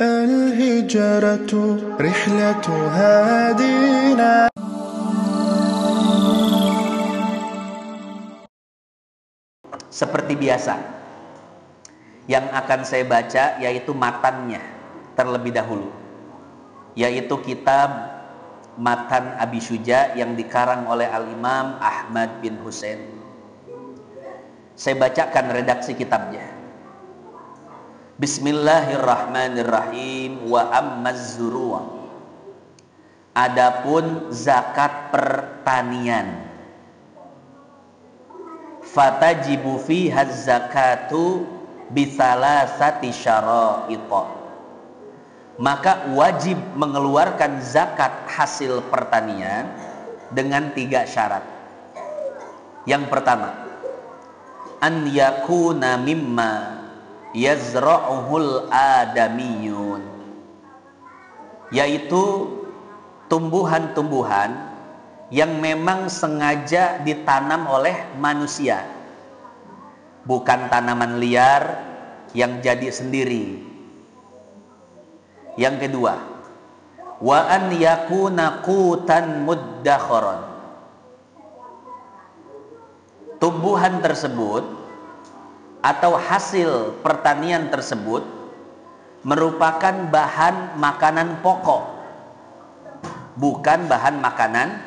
الهجرة رحلة هادينا. Seperti biasa, yang akan saya baca yaitu matannya terlebih dahulu, yaitu kitab Matan Abi Syuja yang dikarang oleh Al-Imam Ahmad bin Husain. Saya bacakan redaksi kitabnya. Bismillahirrahmanirrahim. Wa ammaz zuru'a, adapun zakat pertanian, fatajibu fiha zakatu bisalasati syara'ita, maka wajib mengeluarkan zakat hasil pertanian dengan 3 syarat. Yang pertama, an yakuna mimma yazra'uhul adamiyun, yaitu tumbuhan-tumbuhan yang memang sengaja ditanam oleh manusia, bukan tanaman liar yang jadi sendiri. Yang kedua, wa an yakuna qutan muddakharan, tumbuhan tersebut atau hasil pertanian tersebut merupakan bahan makanan pokok, bukan bahan makanan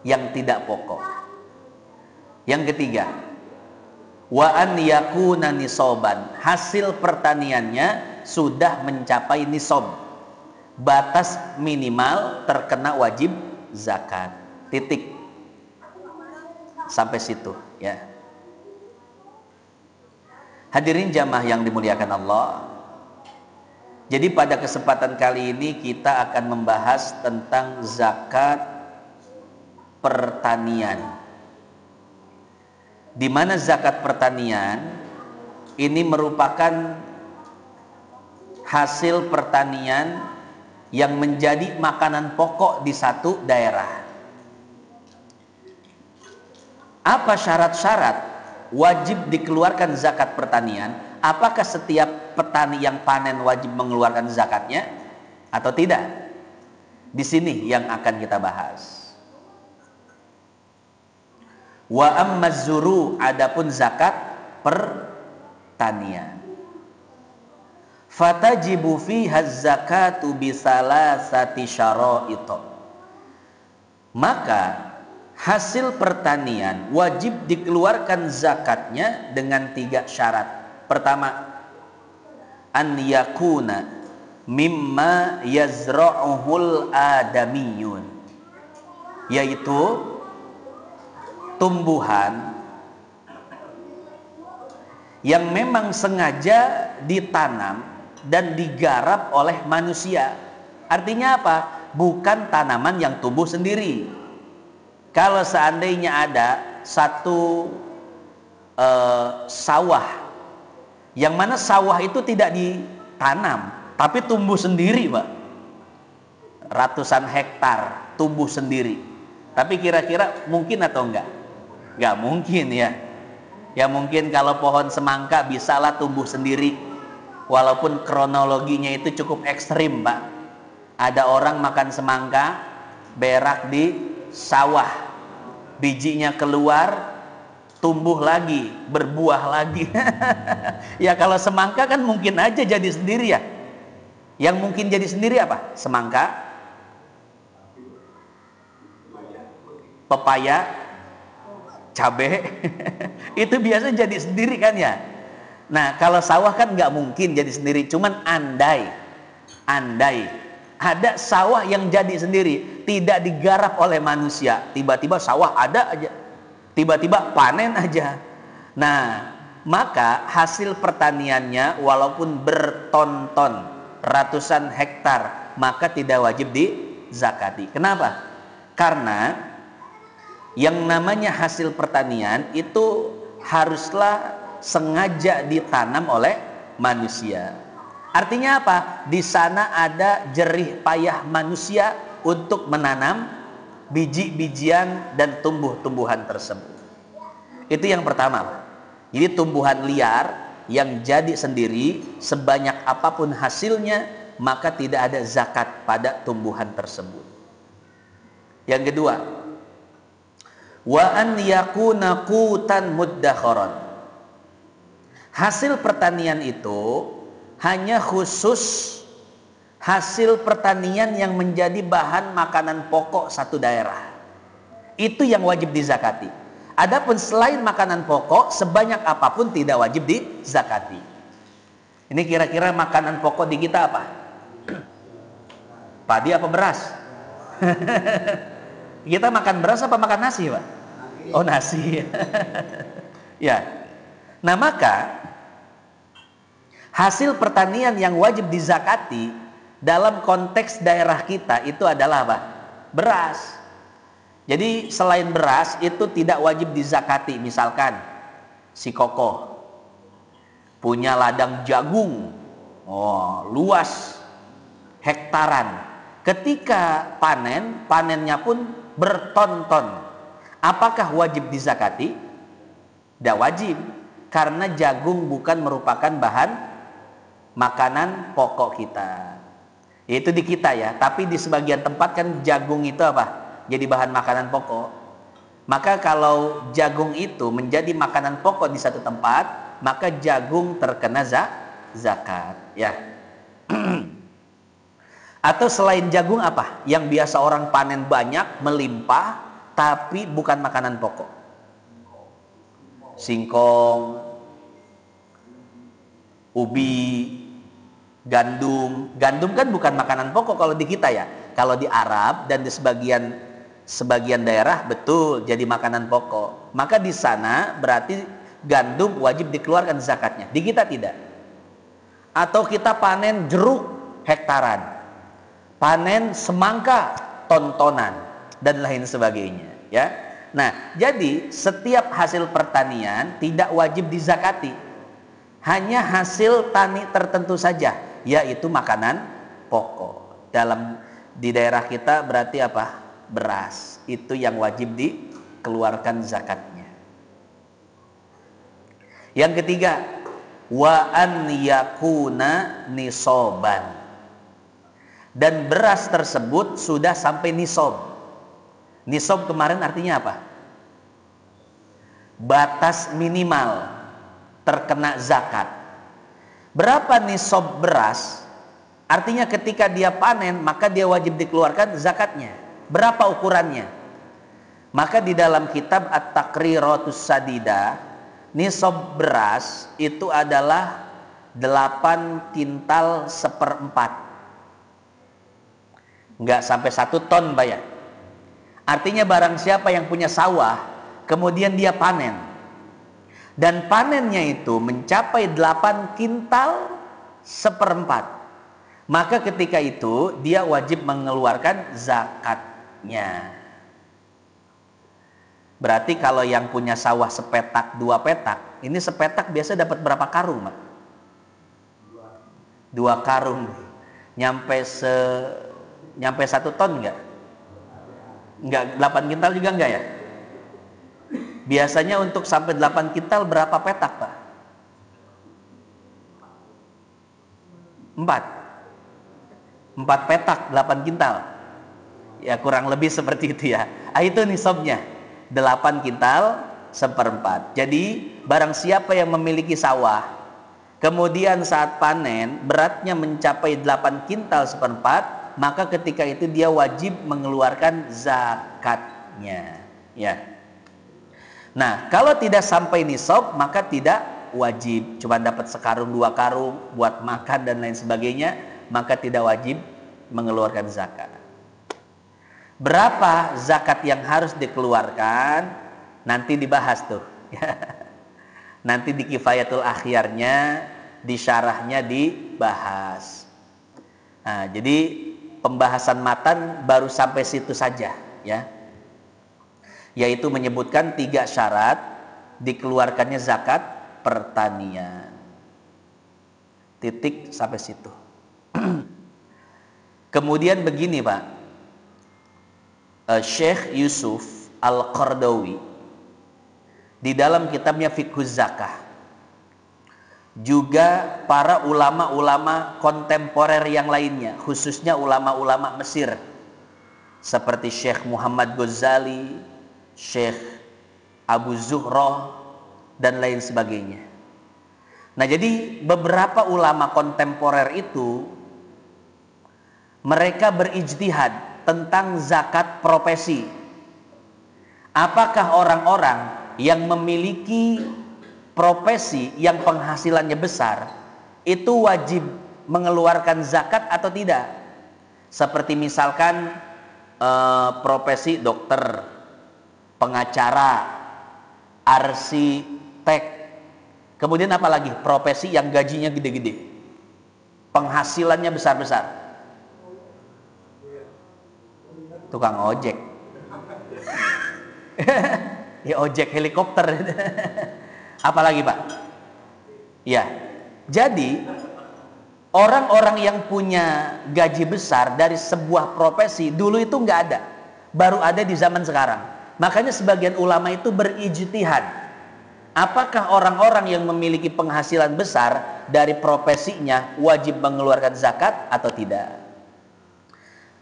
yang tidak pokok. Yang ketiga, wa an yakuna nisoban, hasil pertaniannya sudah mencapai nisob, batas minimal terkena wajib zakat. Titik. Sampai situ ya. Hadirin jamaah yang dimuliakan Allah. Jadi pada kesempatan kali ini kita akan membahas tentang zakat pertanian, di mana zakat pertanian ini merupakan hasil pertanian yang menjadi makanan pokok di satu daerah. Apa syarat-syarat wajib dikeluarkan zakat pertanian? Apakah setiap petani yang panen wajib mengeluarkan zakatnya atau tidak? Di sini yang akan kita bahas. Wa ammaz zuru', adapun zakat pertanian, fatajibu fiha zakatu bisalasati syara'ita, maka hasil pertanian wajib dikeluarkan zakatnya dengan 3 syarat. Pertama, an yakuna mimma yazra'uhul adamiyun, yaitu tumbuhan yang memang sengaja ditanam dan digarap oleh manusia. Artinya apa? Bukan tanaman yang tumbuh sendiri. Kalau seandainya ada satu sawah, yang mana sawah itu tidak ditanam tapi tumbuh sendiri, Pak, ratusan hektar tumbuh sendiri, tapi kira-kira mungkin atau enggak? Enggak mungkin ya. Ya mungkin kalau pohon semangka bisalah tumbuh sendiri, walaupun kronologinya itu cukup ekstrim, Pak. Ada orang makan semangka, berak di sawah, bijinya keluar, tumbuh lagi, berbuah lagi. Ya kalau semangka kan mungkin aja jadi sendiri ya. Yang mungkin jadi sendiri apa? Semangka, pepaya, cabai. Itu biasa jadi sendiri kan ya. Nah kalau sawah kan nggak mungkin jadi sendiri. Cuman andai ada sawah yang jadi sendiri, tidak digarap oleh manusia, tiba-tiba sawah ada aja, tiba-tiba panen aja. Nah maka hasil pertaniannya walaupun berton-ton, ratusan hektar, maka tidak wajib dizakati. Kenapa? Karena yang namanya hasil pertanian itu haruslah sengaja ditanam oleh manusia. Artinya apa? Di sana ada jerih payah manusia untuk menanam biji-bijian dan tumbuh-tumbuhan tersebut. Itu yang pertama. Jadi tumbuhan liar yang jadi sendiri sebanyak apapun hasilnya, maka tidak ada zakat pada tumbuhan tersebut. Yang kedua, wa an yakuna qutan muddakharan. Hasil pertanian itu hanya khusus hasil pertanian yang menjadi bahan makanan pokok satu daerah. Itu yang wajib dizakati. Adapun selain makanan pokok, sebanyak apapun tidak wajib dizakati. Ini kira-kira makanan pokok di kita apa? Padi apa beras? Kita makan beras apa makan nasi, Pak? Oh, nasi. Ya. Nah, maka hasil pertanian yang wajib dizakati dalam konteks daerah kita itu adalah apa? Beras. Jadi selain beras itu tidak wajib dizakati. Misalkan si kokoh punya ladang jagung, luas, hektaran. Ketika panen, panennya pun berton-ton. Apakah wajib dizakati? Tidak wajib, karena jagung bukan merupakan bahan makanan pokok kita. Itu di kita ya, tapi di sebagian tempat kan jagung itu apa? Jadi bahan makanan pokok. Maka kalau jagung itu menjadi makanan pokok di satu tempat, maka jagung terkena zakat, ya. Atau selain jagung apa? Yang biasa orang panen banyak, melimpah, tapi bukan makanan pokok. Singkong, ubi, gandum. Gandum kan bukan makanan pokok kalau di kita ya. Kalau di Arab dan di sebagian daerah betul jadi makanan pokok. Maka di sana berarti gandum wajib dikeluarkan zakatnya. Di kita tidak. Atau kita panen jeruk hektaran, panen semangka tontonan dan lain sebagainya, ya. Nah, jadi setiap hasil pertanian tidak wajib dizakati. Hanya hasil tani tertentu saja, yaitu makanan pokok. Di daerah kita berarti apa? Beras. Itu yang wajib dikeluarkan zakatnya. Yang ketiga, wa an yakuna nisoban. Dan beras tersebut sudah sampai nisob. Nisob kemarin artinya apa? Batas minimal terkena zakat. Berapa nisob beras? Artinya ketika dia panen, maka dia wajib dikeluarkan zakatnya. Berapa ukurannya? Maka di dalam kitab At-Taqriratus Sadida, nisob beras itu adalah 8 kintal 1/4. Enggak sampai 1 ton, bayar. Artinya barang siapa yang punya sawah, kemudian dia panen, dan panennya itu mencapai 8 kintal 1/4, maka ketika itu dia wajib mengeluarkan zakatnya. Berarti kalau yang punya sawah sepetak 2 petak, ini sepetak biasa dapat berapa karung, Mak? 2 karung. Nyampe 1 ton enggak? Enggak, 8 kintal juga enggak ya? Biasanya untuk sampai 8 kintal berapa petak, Pak? 4 petak 8 kintal. Ya kurang lebih seperti itu ya. Itu nisabnya 8 kintal 1/4. Jadi barang siapa yang memiliki sawah, kemudian saat panen beratnya mencapai 8 kintal 1/4, maka ketika itu dia wajib mengeluarkan zakatnya, ya. Nah, kalau tidak sampai nisab, maka tidak wajib. Cuma dapat sekarung 2 karung buat makan dan lain sebagainya, maka tidak wajib mengeluarkan zakat. Berapa zakat yang harus dikeluarkan? Nanti dibahas tuh. Nanti di Kifayatul Akhyarnya, di syarahnya dibahas. Nah, jadi pembahasan matan baru sampai situ saja, ya. Yaitu menyebutkan 3 syarat dikeluarkannya zakat pertanian. Titik sampai situ. Kemudian begini, Pak. Syekh Yusuf Al-Qardawi di dalam kitabnya Fiqhuz Zakah juga para ulama-ulama kontemporer yang lainnya, khususnya ulama-ulama Mesir seperti Syekh Muhammad Ghazali, Syekh Abu Zuhroh, dan lain sebagainya. Nah, jadi beberapa ulama kontemporer itu mereka berijtihad tentang zakat profesi. Apakah orang-orang yang memiliki profesi yang penghasilannya besar itu wajib mengeluarkan zakat atau tidak? Seperti misalkan profesi dokter, pengacara, arsitek, kemudian apalagi profesi yang gajinya gede-gede, penghasilannya besar-besar, tukang ojek. Ya, ojek helikopter. Apalagi Pak? Ya, jadi orang-orang yang punya gaji besar dari sebuah profesi dulu itu nggak ada, baru ada di zaman sekarang. Makanya sebagian ulama itu berijtihad, apakah orang-orang yang memiliki penghasilan besar dari profesinya wajib mengeluarkan zakat atau tidak.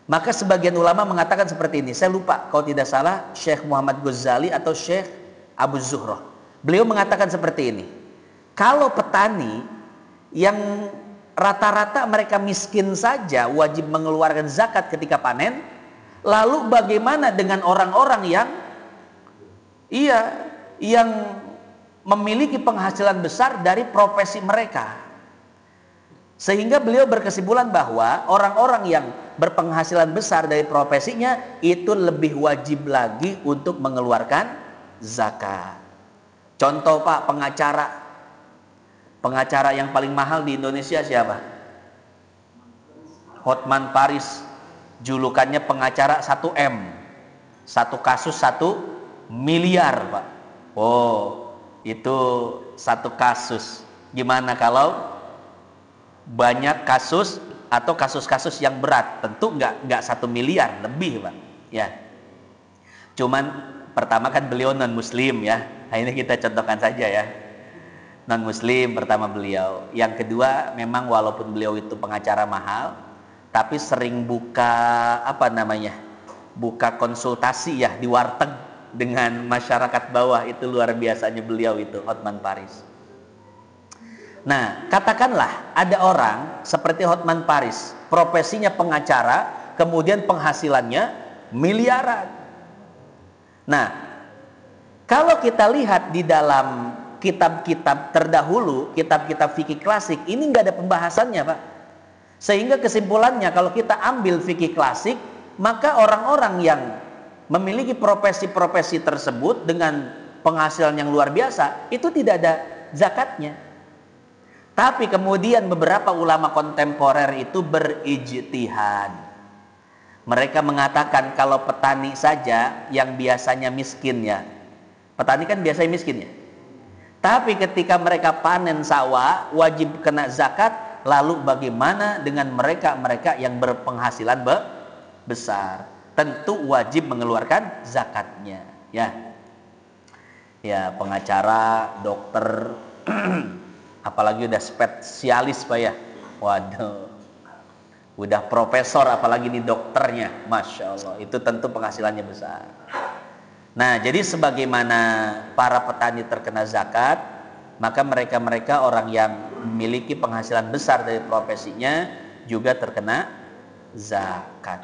Maka sebagian ulama mengatakan seperti ini, saya lupa kalau tidak salah Syekh Muhammad Ghazali atau Syekh Abu Zuhroh. Beliau mengatakan seperti ini, kalau petani yang rata-rata mereka miskin saja wajib mengeluarkan zakat ketika panen, lalu bagaimana dengan orang-orang yang memiliki penghasilan besar dari profesi mereka? Sehingga beliau berkesimpulan bahwa orang-orang yang berpenghasilan besar dari profesinya itu lebih wajib lagi untuk mengeluarkan zakat. Contoh Pak, pengacara yang paling mahal di Indonesia siapa? Hotman Paris, julukannya pengacara 1M, satu kasus 1 miliar Pak. Oh, itu satu kasus. Gimana kalau banyak kasus atau kasus-kasus yang berat? Tentu nggak 1 miliar, lebih Pak. Ya. Cuman pertama kan beliau non muslim ya. Nah, ini kita contohkan saja ya. Non muslim pertama beliau. Yang kedua, memang walaupun beliau itu pengacara mahal, tapi sering buka buka konsultasi ya di warteg dengan masyarakat bawah. Itu luar biasanya beliau itu, Hotman Paris. Nah, katakanlah ada orang seperti Hotman Paris, profesinya pengacara, kemudian penghasilannya miliaran. Nah, kalau kita lihat di dalam kitab-kitab terdahulu, kitab-kitab fikih klasik, ini nggak ada pembahasannya Pak. Sehingga kesimpulannya kalau kita ambil fikih klasik, maka orang-orang yang memiliki profesi-profesi tersebut dengan penghasilan yang luar biasa, itu tidak ada zakatnya. Tapi kemudian beberapa ulama kontemporer itu berijtihad. Mereka mengatakan kalau petani saja yang biasanya miskin ya. Petani kan biasanya miskin ya. Tapi ketika mereka panen sawah wajib kena zakat. Lalu bagaimana dengan mereka yang berpenghasilan besar? Tentu wajib mengeluarkan zakatnya ya. Ya, pengacara, dokter, apalagi udah spesialis Pak ya. Waduh, udah profesor, apalagi ini dokternya, Masya Allah, itu tentu penghasilannya besar. Nah, jadi sebagaimana para petani terkena zakat, maka mereka orang yang memiliki penghasilan besar dari profesinya juga terkena zakat.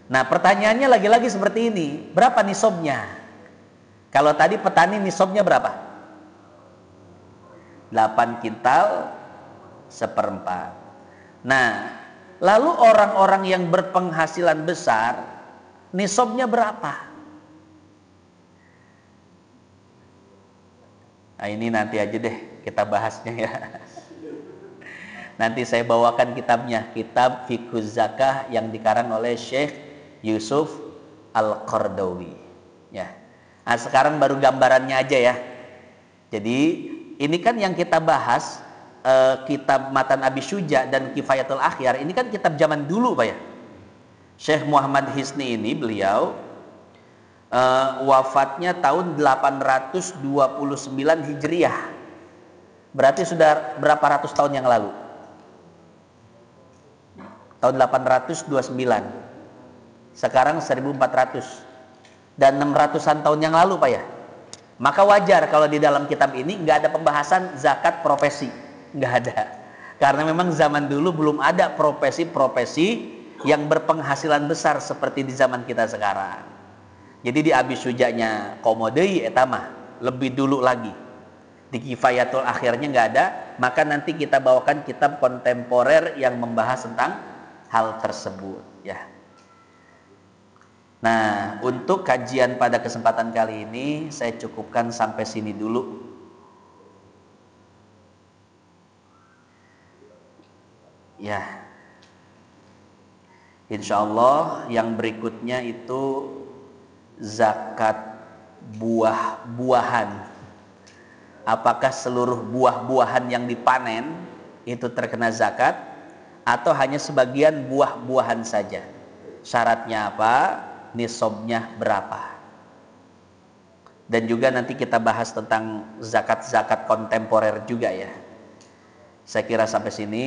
Nah, pertanyaannya lagi-lagi seperti ini, berapa nisabnya? Kalau tadi petani nisabnya berapa? 8 kintal 1/4. Nah, lalu orang-orang yang berpenghasilan besar nisabnya berapa? Nah, ini nanti aja deh kita bahasnya ya. Nanti saya bawakan kitabnya, kitab Fiqhuz Zakah yang dikarang oleh Syekh Yusuf Al-Qardawi ya. Nah, sekarang baru gambarannya aja ya. Jadi ini kan yang kita bahas kitab Matan Abi Syuja dan Kifayatul Akhyar, ini kan kitab zaman dulu Pak ya. Syekh Muhammad Hisni ini beliau wafatnya tahun 829 Hijriah. Berarti sudah berapa ratus tahun yang lalu? Tahun 829. Sekarang 1400. Dan 600-an tahun yang lalu Pak ya. Maka wajar kalau di dalam kitab ini nggak ada pembahasan zakat profesi. Nggak ada. Karena memang zaman dulu belum ada profesi-profesi yang berpenghasilan besar seperti di zaman kita sekarang. Jadi di Abi Sujanya komodei etamah lebih dulu lagi. Di Kifayatul Akhirnya nggak ada, maka nanti kita bawakan kitab kontemporer yang membahas tentang hal tersebut ya. Nah, untuk kajian pada kesempatan kali ini saya cukupkan sampai sini dulu. Ya. Insya Allah yang berikutnya itu zakat buah-buahan. Apakah seluruh buah-buahan yang dipanen itu terkena zakat atau hanya sebagian buah-buahan saja? Syaratnya apa? Nisabnya berapa? Dan juga nanti kita bahas tentang zakat-zakat kontemporer juga ya. Saya kira sampai sini.